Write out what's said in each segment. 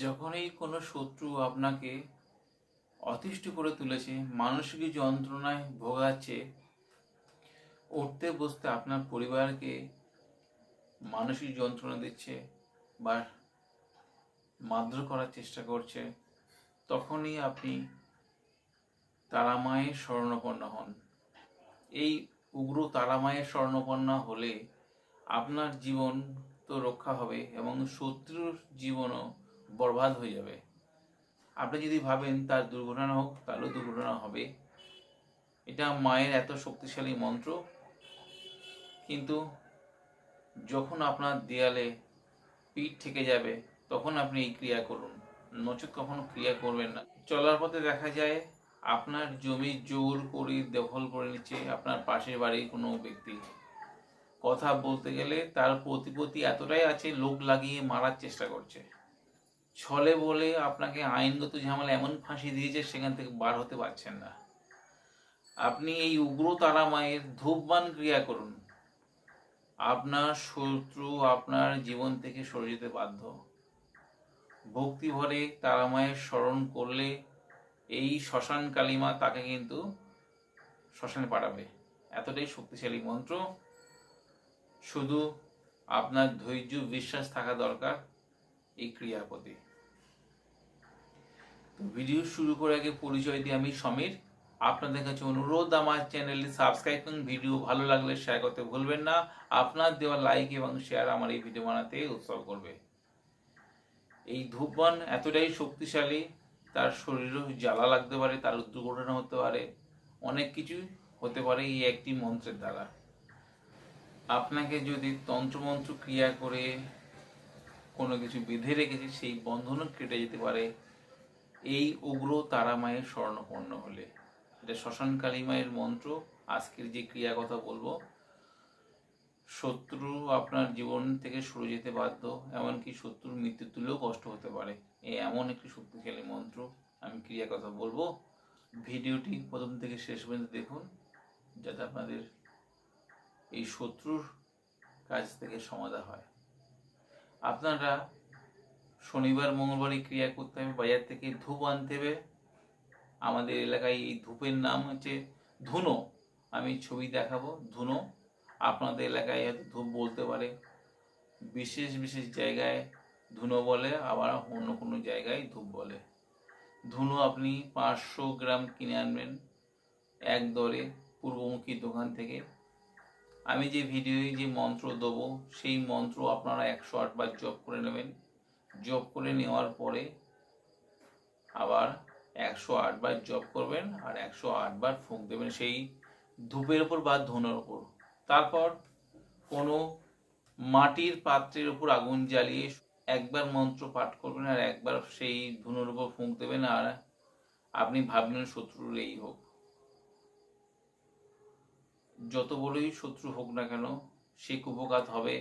যখনই কোনো শত্রু আপনাকে অতিষ্ঠ করে তুলেছে, মানসিক যন্ত্রণায় ভোগাচ্ছে, উঠতে বসতে আপনার পরিবারকে মানসিক যন্ত্রণা দিচ্ছে বা মারধর করার চেষ্টা করছে, তখনই আপনি তারামায়ের শরণাপন্ন হন। এই উগ্র তারামায়ের শরণাপন্ন হলে আপনার জীবন তো রক্ষা হবে এবং শত্রুর জীবনও বরবাদ হয়ে যাবে। আপনি যদি ভাবেন তার দুর্ঘটনা হোক, তারও দুর্ঘটনা হবে। এটা মায়ের এত শক্তিশালী মন্ত্র, কিন্তু যখন আপনার দেয়ালে পিঠ থেকে যাবে তখন আপনি এই ক্রিয়া করুন, নচেৎ কখনো ক্রিয়া করবেন না। চলার পথে দেখা যায় আপনার জমি জোর করে দখল করে নিচ্ছে আপনার পাশের বাড়ির কোনো ব্যক্তি। কথা বলতে গেলে তার প্রতিপত্তি এতটাই আছে, লোক লাগিয়ে মারার চেষ্টা করছে। ছলে বলে আপনাকে আইনগত ঝামেলা এমন ফাঁসি দিয়েছে, সেখান থেকে বার হতে পারছেন না। আপনি এই উগ্র তারামায়ের ধূপবান ক্রিয়া করুন, আপনার শত্রু আপনার জীবন থেকে সরে যেতে বাধ্য। ভক্তি ভরে তারামায়ের স্মরণ করলে এই শ্মশান কালিমা তাকে কিন্তু শ্মশানে পাঠাবে। এতটাই শক্তিশালী মন্ত্র, শুধু আপনার ধৈর্য বিশ্বাস থাকা দরকার এই ক্রিয়ার প্রতি। ভিডিও শুরু করার আগে পরিচয় দিই, আমি সমীর। আপনাদের কাছে অনুরোধ, আমার চ্যানেলটি সাবস্ক্রাইব করুন, ভিডিও ভালো লাগলে শেয়ার করতে ভুলবেন না। আপনার দেওয়া লাইক এবং শেয়ার আমার এই ভিডিও বানাতে উৎসাহ করবে। এই ধূপবান এতটাই শক্তিশালী, তার শরীরেও জ্বালা লাগতে পারে, তার দুর্ঘটনা হতে পারে, অনেক কিছু হতে পারে এই একটি মন্ত্রের দ্বারা। আপনাকে যদি তন্ত্রমন্ত্র ক্রিয়া করে কোনো কিছু বেঁধে রেখেছে, সেই বন্ধনও কেটে যেতে পারে এই উগ্র তারামায়ের শরণাপন্ন হলে। এটা শ্মশান কালী মায়ের মন্ত্র। আজকের যে ক্রিয়া কথা বলবো, শত্রু আপনার জীবন থেকে সরে যেতে বাধ্য, এমনকি শত্রুর মৃত্যু তুলেও কষ্ট হতে পারে। এই এমন একটি শক্তিশালী মন্ত্র আমি ক্রিয়া কথা বলবো। ভিডিওটি প্রথম থেকে শেষ পর্যন্ত দেখুন, যাতে আপনাদের এই শত্রুর কাছ থেকে সমাধান হয়। আপনারা শনিবার মঙ্গলবার এই ক্রিয়া করতে হবে। বাজার থেকে ধূপ আনতে হবে। আমাদের এলাকায় এই ধূপের নাম হচ্ছে ধুনো। আমি ছবি দেখাবো, ধুনো। আপনাদের এলাকায় হয়তো ধূপ বলতে পারে, বিশেষ বিশেষ জায়গায় ধুনো বলে, আবার অন্য কোনো জায়গায় ধূপ বলে। ধুনো আপনি 500 গ্রাম কিনে আনবেন এক দরে পূর্বমুখী দোকান থেকে। আমি যে ভিডিওয় যে মন্ত্র দেবো, সেই মন্ত্র আপনারা 108 বার জপ করে নেবেন। জপ করে নেওয়ার পরে আবার 108 বার জপ করবেন আর 108 বার ফুঁক দেবেন সেই ধূপের ওপর বা ধুনোর ওপর। তারপর কোনো মাটির পাত্রের উপর আগুন জ্বালিয়ে একবার মন্ত্র পাঠ করবেন আর একবার সেই ধুনোর উপর ফুঁক দেবেন। আর আপনি ভাববেন শত্রুর এই হোক, যত বড়ই শত্রু হোক না কেন, সে কুপঘাত হবে।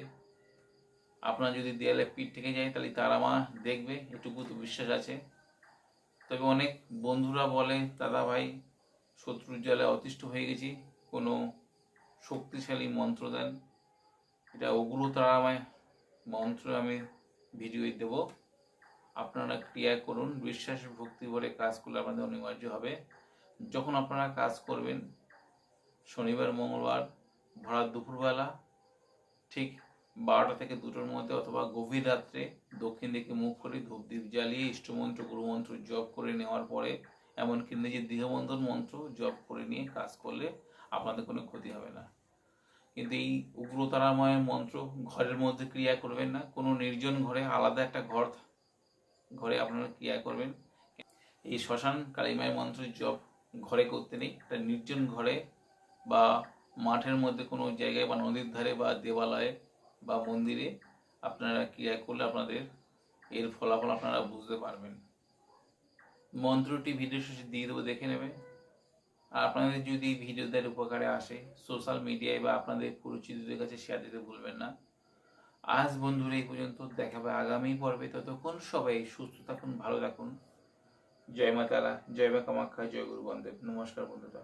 আপনার যদি দেয়ালে পিঠ থেকে যায়, তাহলে তারা মা দেখবে, এটুকু তো বিশ্বাস আছে। তবে অনেক বন্ধুরা বলে, দাদা ভাই শত্রুর জালে অতিষ্ঠ হয়ে গেছি, কোনো শক্তিশালী মন্ত্র দেন। এটা উগ্র তারামায় মন্ত্র আমি ভিডিও দেব, আপনারা ক্রিয়া করুন। বিশ্বাস ভক্তি ভরে কাজ করলে আপনাদের অনিবার্য হবে। যখন আপনারা কাজ করবেন শনিবার মঙ্গলবার ভরা দুপুরবেলা ঠিক 12টা থেকে 2টোর মধ্যে, অথবা গভীর রাত্রে দক্ষিণ দিকে মুখ করে ধূপ দ্বীপ জ্বালিয়ে ইষ্টমন্ত্র গুরুমন্ত্র জপ করে নেওয়ার পরে, এমনকি নিজের দেহবন্ধন মন্ত্র জপ করে নিয়ে কাজ করলে আপনাদের কোনো ক্ষতি হবে না। কিন্তু এই উগ্রতারাময় মন্ত্র ঘরের মধ্যে ক্রিয়া করবেন না, কোনো নির্জন ঘরে, আলাদা একটা ঘরে আপনারা ক্রিয়া করবেন। এই শ্মশান কালীমায়ের মন্ত্র জপ ঘরে করতে নেই, একটা নির্জন ঘরে বা মাঠের মধ্যে কোনো জায়গায় বা নদীর ধারে বা দেবালয়ে বা মন্দিরে আপনারা ক্রিয়া করলে আপনাদের এর ফলাফল আপনারা বুঝতে পারবেন। মন্ত্রটি ভিডিও শেষে দিয়ে দেবো, দেখে নেবেন। আর আপনাদের যদি ভিডিওদের উপকারে আসে, সোশ্যাল মিডিয়ায় বা আপনাদের পরিচিতদের কাছে শেয়ার দিতে ভুলবেন না। আজ বন্ধুরা এই পর্যন্ত, দেখা হবে আগামী পর্বে। ততক্ষণ সবাই সুস্থ থাকুন, ভালো থাকুন। জয় মা তারা, জয় মা কামাখ্যা, জয় গুরু বন্দেব। নমস্কার বন্ধুরা।